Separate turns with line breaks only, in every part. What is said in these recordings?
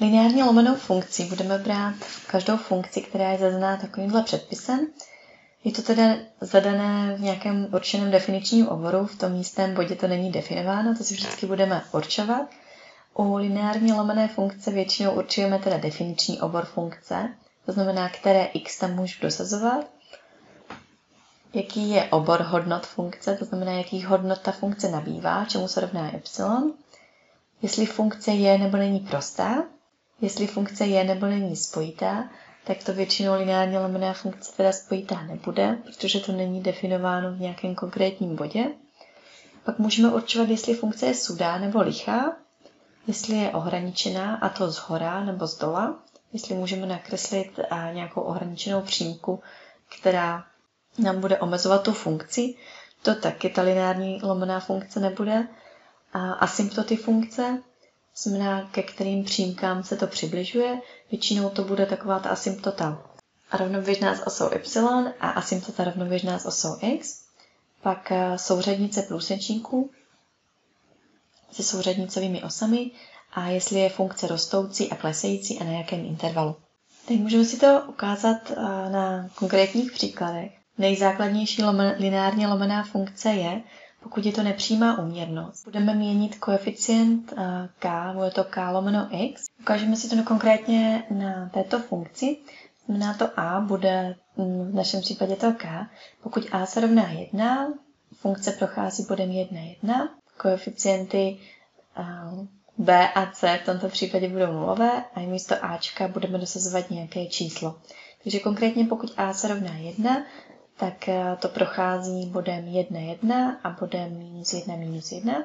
Lineárně lomenou funkci budeme brát každou funkci, která je zadaná takovýmhle předpisem. Je to teda zadané v nějakém určeném definičním oboru, v tom místním bodě to není definováno, to si vždycky budeme určovat. U lineárně lomené funkce většinou určujeme teda definiční obor funkce, to znamená, které x tam můžu dosazovat, jaký je obor hodnot funkce, to znamená, jakých hodnot ta funkce nabývá, čemu se rovná y, jestli funkce je nebo není prostá, jestli funkce je nebo není spojitá, tak to většinou lineárně lomená funkce teda spojitá nebude, protože to není definováno v nějakém konkrétním bodě. Pak můžeme určovat, jestli funkce je sudá nebo lichá, jestli je ohraničená, a to zhora nebo zdola, jestli můžeme nakreslit nějakou ohraničenou přímku, která nám bude omezovat tu funkci. To taky ta lineární lomená funkce nebude. A asymptoty funkce, znamená, ke kterým přímkám se to přibližuje. Většinou to bude taková ta asymptota rovnoběžná s osou y a asymptota rovnoběžná s osou x. Pak souřadnice průsečníků se souřadnicovými osami a jestli je funkce rostoucí a klesající a na jakém intervalu. Teď můžeme si to ukázat na konkrétních příkladech. Nejzákladnější lineárně lomená funkce je, pokud je to nepřímá úměrnost. Budeme měnit koeficient k, bude to k lomeno x. Ukážeme si to konkrétně na této funkci. Znamená to a bude v našem případě to k. Pokud a se rovná 1, funkce prochází bodem 1, 1. Koeficienty b a c v tomto případě budou nulové a místo ačka budeme dosazovat nějaké číslo. Takže konkrétně pokud a se rovná 1, tak to prochází bodem 1, 1 a bodem minus 1, minus 1.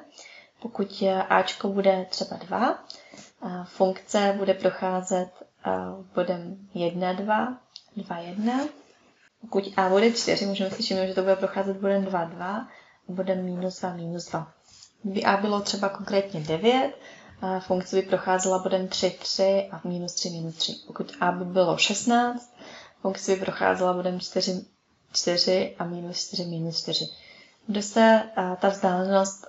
Pokud ačko bude třeba 2, funkce bude procházet bodem 1, 2, 2, 1. Pokud a bude 4, můžeme si všimnout, že to bude procházet bodem 2, 2 a bodem minus 2, minus 2. Kdyby a bylo třeba konkrétně 9, funkce by procházela bodem 3, 3 a minus 3, minus 3. Pokud a by bylo 16, funkce by procházela bodem 4, 4 a minus 4, minus 4. Bude se ta vzdálenost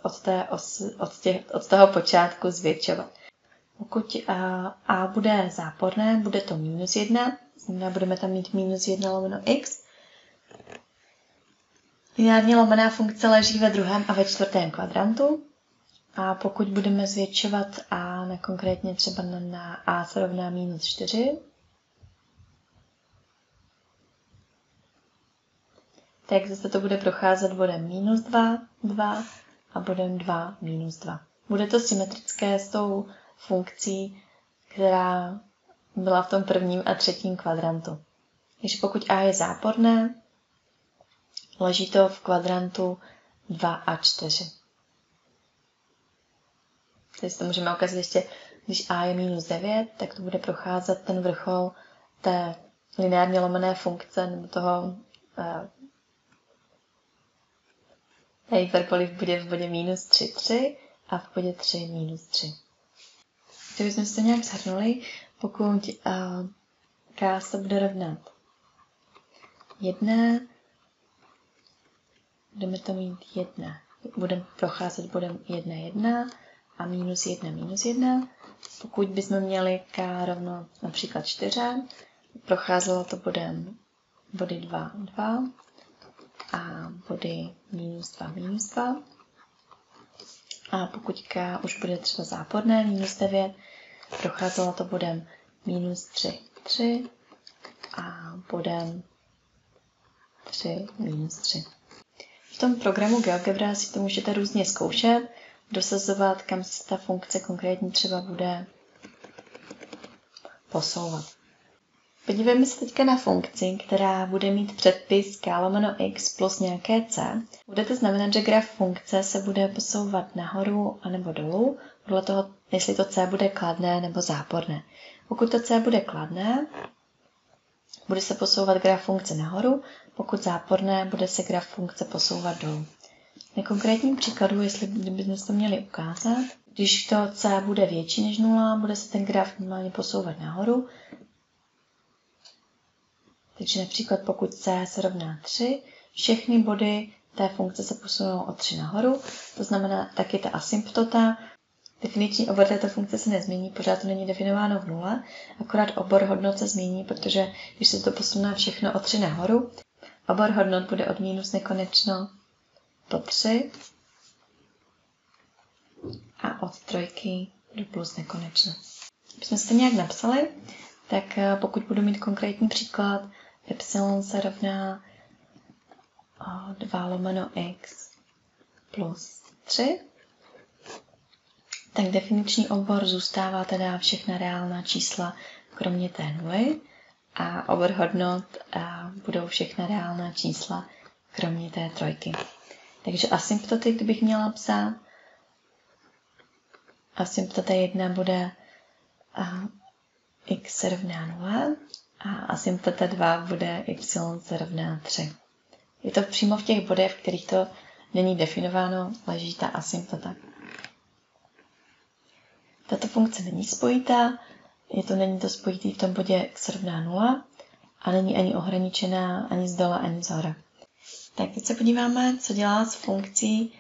od toho počátku zvětšovat. Pokud a bude záporné, bude to minus 1, znamená, budeme tam mít minus 1 lomeno x. Lineárně lomená funkce leží ve druhém a ve čtvrtém kvadrantu. A pokud budeme zvětšovat a na konkrétně třeba na a se rovná minus 4, tak zase to bude procházet bodem minus 2, 2 a bodem 2, minus 2. Bude to symetrické s tou funkcí, která byla v tom prvním a třetím kvadrantu. Takže pokud a je záporné, leží to v kvadrantu 2 a 4. Teď to můžeme ukázat ještě, když a je minus 9, tak to bude procházet ten vrchol té lineárně lomené funkce nebo toho hyperboly v bodě minus 3, 3 a v bodě 3, minus 3. Kdybychom si to nějak shrnuli, pokud k se bude rovnat 1, budeme to mít 1. Budeme procházet bodem 1, 1 a minus 1, minus 1. Pokud bychom měli k rovno například 4, procházelo to body 2, 2 a body minus 2, minus 2. A pokud k už bude třeba záporné, minus 9, procházelo to bodem minus 3, 3 a bodem 3, minus 3. V tom programu GeoGebra si to můžete různě zkoušet, dosazovat, kam se ta funkce konkrétně třeba bude posouvat. Podívejme se teďka na funkci, která bude mít předpis k lomeno x plus nějaké c. Bude to znamenat, že graf funkce se bude posouvat nahoru anebo dolů, podle toho, jestli to c bude kladné nebo záporné. Pokud to c bude kladné, bude se posouvat graf funkce nahoru, pokud záporné, bude se graf funkce posouvat dolů. Na konkrétním příkladu, jestli bychom to měli ukázat, když to c bude větší než 0, bude se ten graf normálně posouvat nahoru. Takže například pokud c se rovná 3, všechny body té funkce se posunou o 3 nahoru, to znamená taky ta asymptota Definiční obor této funkce se nezmění, pořád to není definováno v nule, akorát obor hodnot se změní, protože když se to posune všechno o 3 nahoru, obor hodnot bude od minus nekonečno po 3 a od 3 do plus nekonečno. Když jsme si to nějak napsali, tak pokud budu mít konkrétní příklad, y se rovná 2 lomeno x plus 3, tak definiční obor zůstává teda všechna reálná čísla kromě té nuly a obor hodnot budou všechna reálná čísla kromě té 3. Takže asymptoty, kdybych měla psát, asymptota 1 bude x se rovná 0 a asymptota 2 bude y se rovná 3. Je to přímo v těch bodech, v kterých to není definováno, leží ta asymptota. Tato funkce není spojitá, není to spojitý v tom bodě x rovná 0 a není ani ohraničená ani z dola, ani z hora. Tak teď se podíváme, co dělá s funkcí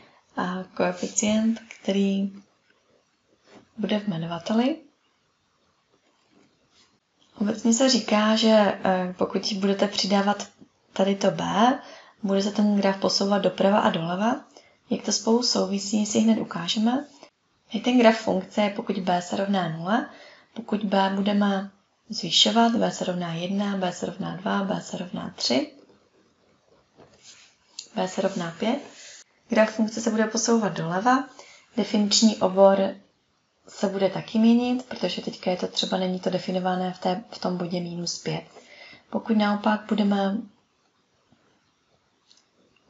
koeficient, který bude v jmenovateli. Obecně se říká, že pokud budete přidávat tady to b, bude se ten graf posouvat doprava a doleva. Jak to spolu souvisí, si hned ukážeme. Ten graf funkce je, pokud b se rovná 0, pokud b budeme zvyšovat, b se rovná 1, b se rovná 2, b se rovná 3, b se rovná 5. Graf funkce se bude posouvat doleva, definiční obor se bude taky měnit, protože teďka je to třeba, není to definované v tom bodě minus 5. Pokud naopak budeme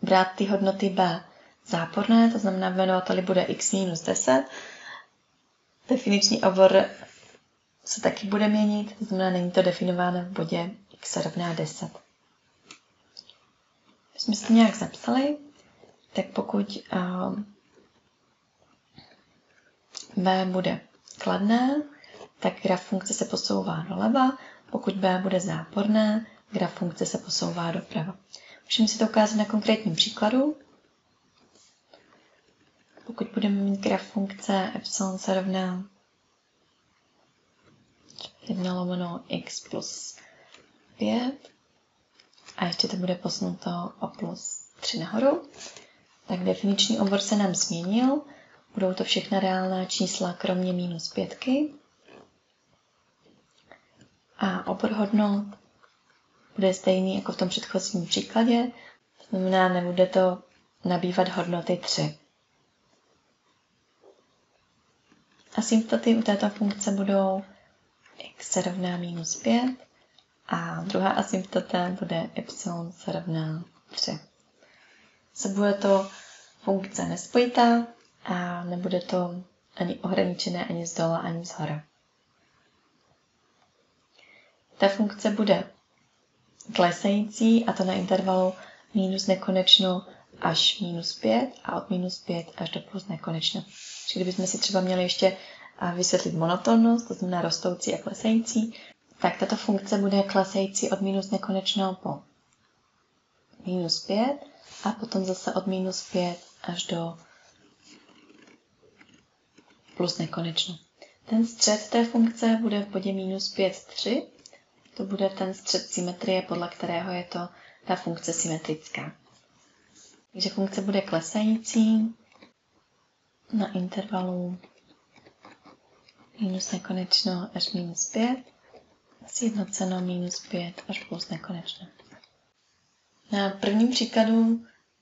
brát ty hodnoty b záporné, to znamená v jmenovateli bude x minus 10, definiční obor se taky bude měnit, to znamená, není to definováno v bodě x se rovná 10. Když jsme si to nějak zapsali, tak pokud b bude kladné, tak graf funkce se posouvá doleva, pokud b bude záporné, graf funkce se posouvá doprava. Můžeme si to ukázat na konkrétním příkladu. Pokud budeme mít graf funkce y se rovná 1 lomeno x plus 5 a ještě to bude posunuto o plus 3 nahoru, tak definiční obor se nám změnil. Budou to všechna reálná čísla kromě minus 5. A obor hodnot bude stejný jako v tom předchozím příkladě, to znamená, nebude to nabývat hodnoty 3. Asymptoty u této funkce budou x se rovná minus 5 a druhá asymptota bude y se rovná 3. Bude to funkce nespojitá a nebude to ani ohraničené ani z dola, ani z hora. Ta funkce bude klesající a to na intervalu minus nekonečno až minus 5 a od minus 5 až do plus nekonečno. Takže kdybychom si třeba měli ještě vysvětlit monotónnost, to znamená rostoucí a klesající, tak tato funkce bude klesající od minus nekonečno po minus 5 a potom zase od minus 5 až do plus nekonečno. Ten střed té funkce bude v bodě minus 5, 3. To bude ten střed symetrie, podle kterého je to ta funkce symetrická. Takže funkce bude klesající na intervalu minus nekonečno až minus 5 a sjednoceno minus 5 až plus nekonečno. Na prvním příkladu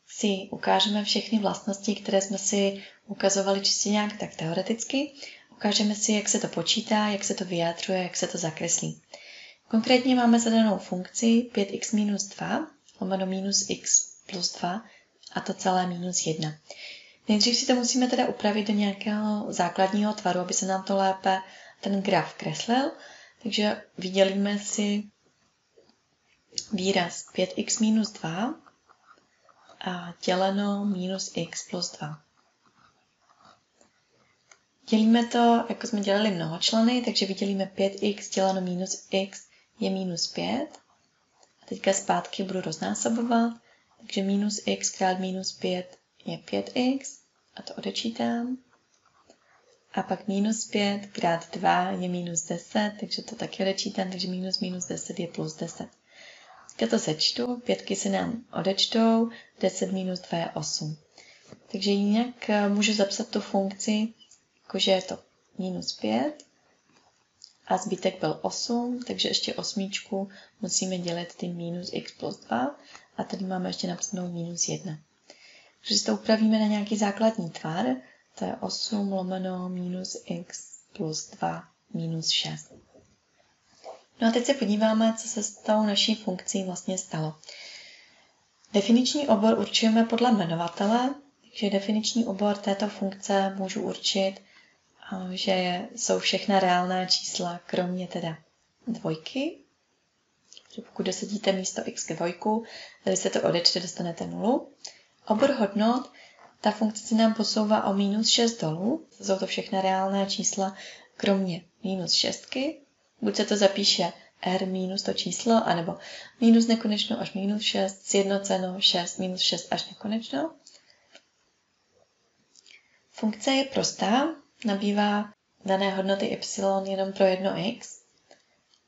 si ukážeme všechny vlastnosti, které jsme si ukazovali čistě nějak tak teoreticky. Ukážeme si, jak se to počítá, jak se to vyjádřuje, jak se to zakreslí. Konkrétně máme zadanou funkci 5x minus 2 lomeno minus x plus 2 a to celé minus 1. Nejdřív si to musíme teda upravit do nějakého základního tvaru, aby se nám to lépe ten graf kreslil. Takže vydělíme si výraz 5x minus 2 a děleno minus x plus 2. Dělíme to, jako jsme dělali mnohočleny, takže vydělíme 5x děleno minus x je minus 5. A teďka zpátky budu roznásobovat, takže minus x krát minus 5 je 5x a to odečítám. A pak minus 5 krát 2 je minus 10, takže to taky odečítám, takže minus minus 10 je plus 10. Teď to sečtu, 5 se nám odečtou, 10 minus 2 je 8. Takže jinak můžu zapsat tu funkci, jakože je to minus 5 a zbytek byl 8, takže ještě osmičku musíme dělit tím minus x plus 2 a tady máme ještě napsanou minus 1. Takže si to upravíme na nějaký základní tvar, to je 8 lomeno minus x plus 2 minus 6. No a teď se podíváme, co se s tou naší funkcí vlastně stalo. Definiční obor určujeme podle jmenovatele, takže definiční obor této funkce můžu určit, že jsou všechna reálná čísla, kromě teda dvojky. Pokud dosadíte místo x k dvojku, tady se to odečte, dostanete 0. Obor hodnot, ta funkce se nám posouvá o minus 6 dolů. Jsou to všechna reálná čísla, kromě minus 6. Buď se to zapíše r minus to číslo, anebo minus nekonečno až minus 6, sjednoceno 6, minus 6 až nekonečno. Funkce je prostá, nabývá dané hodnoty y jenom pro jedno x.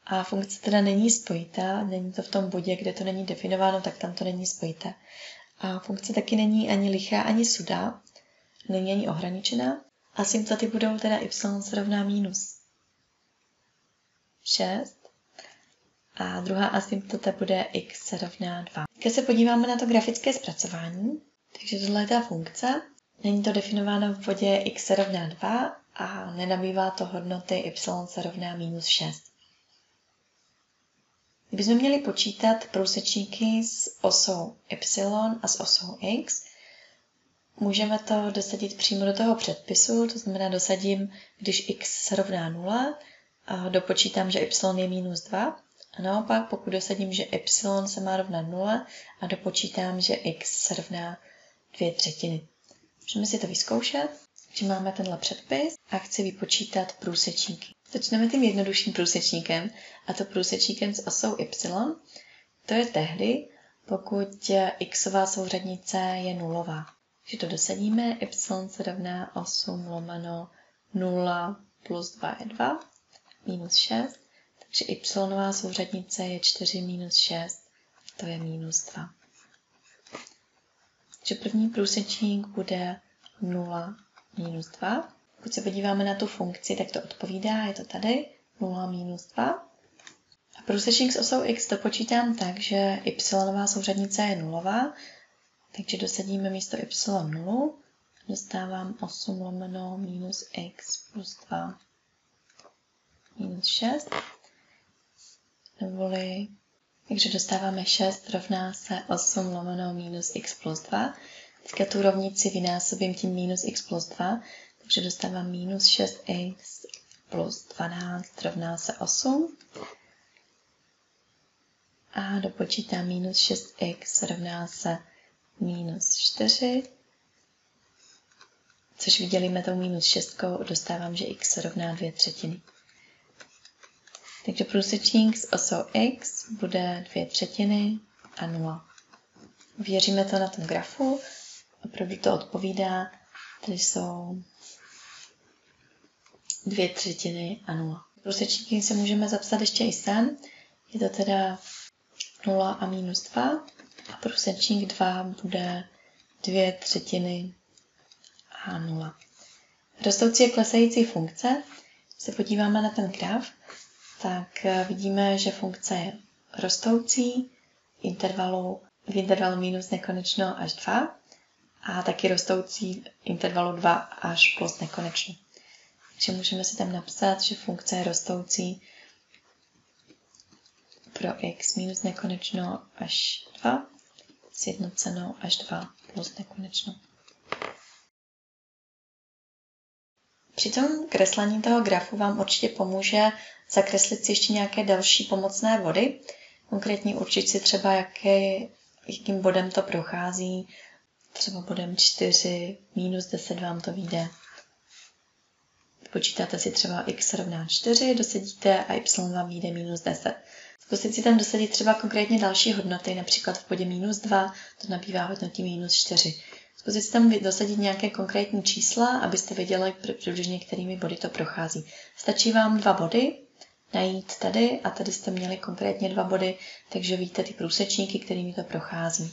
A funkce teda není spojitá, není to v tom bodě, kde to není definováno, tak tam to není spojité. A funkce taky není ani lichá, ani sudá, není ani ohraničená. Asymptoty budou teda y se rovná minus 6 a druhá asymptota bude x se rovná 2. Když se podíváme na to grafické zpracování, takže tohle je ta funkce. Není to definováno v bodě x se rovná 2 a nenabývá to hodnoty y se rovná minus 6. Kdybychom měli počítat průsečníky s osou y a s osou x, můžeme to dosadit přímo do toho předpisu, to znamená dosadím, když x se rovná 0, a dopočítám, že y je minus 2. A naopak, pokud dosadím, že y se má rovnat 0 a dopočítám, že x se rovná 2/3. Můžeme si to vyzkoušet, že máme tenhle předpis a chci vypočítat průsečníky. Začneme tím jednodušším průsečníkem, a to průsečníkem s osou y. To je tehdy, pokud xová souřadnice je nulová. Takže to dosadíme, y se rovná 8 lomeno 0 plus 2 je 2, minus 6, takže y souřadnice je 4 minus 6, to je minus 2. Takže první průsečník bude 0 minus 2. Pokud se podíváme na tu funkci, tak to odpovídá, je to tady, 0 minus 2. A průsečník s osou x to počítám tak, že y souřadnice je nulová, takže dosadíme místo y 0, dostávám 8 lomeno minus x plus 2 minus 6, neboli, takže dostáváme 6 rovná se 8 lomeno minus x plus 2. Teďka tu rovnici vynásobím tím minus x plus 2, takže dostávám minus 6x plus 12 rovná se 8. A dopočítám minus 6x rovná se minus 4, což vydělíme tou minus 6, dostávám, že x se rovná 2/3. Takže průsečník s osou x bude 2/3 a 0. Věříme to na tom grafu, opravdu to odpovídá, tady jsou 2/3 a 0. Průsečníky si můžeme zapsat ještě i sem, je to teda 0 a minus 2 a průsečník 2 bude 2/3 a 0. Rostoucí a klesající funkce, když se podíváme na ten graf, tak vidíme, že funkce je rostoucí v intervalu minus nekonečno až 2 a taky rostoucí v intervalu 2 až plus nekonečno. Takže můžeme si tam napsat, že funkce je rostoucí pro x minus nekonečno až 2, sjednoceno až 2 plus nekonečno. Při tom kreslení toho grafu vám určitě pomůže zakreslit si ještě nějaké další pomocné body. Konkrétně určit si třeba, jakým bodem to prochází. Třeba bodem 4, minus 10 vám to vyjde. Počítáte si třeba x rovná 4, dosadíte a y vám vyjde minus 10. Zkusit si tam dosadit třeba konkrétně další hodnoty, například v bodě minus 2 to nabývá hodnoty minus 4. Zkusit si tam dosadit nějaké konkrétní čísla, abyste věděli přibližně, kterými body to prochází. Stačí vám 2 body najít tady a tady jste měli konkrétně 2 body, takže víte ty průsečníky, kterými to prochází.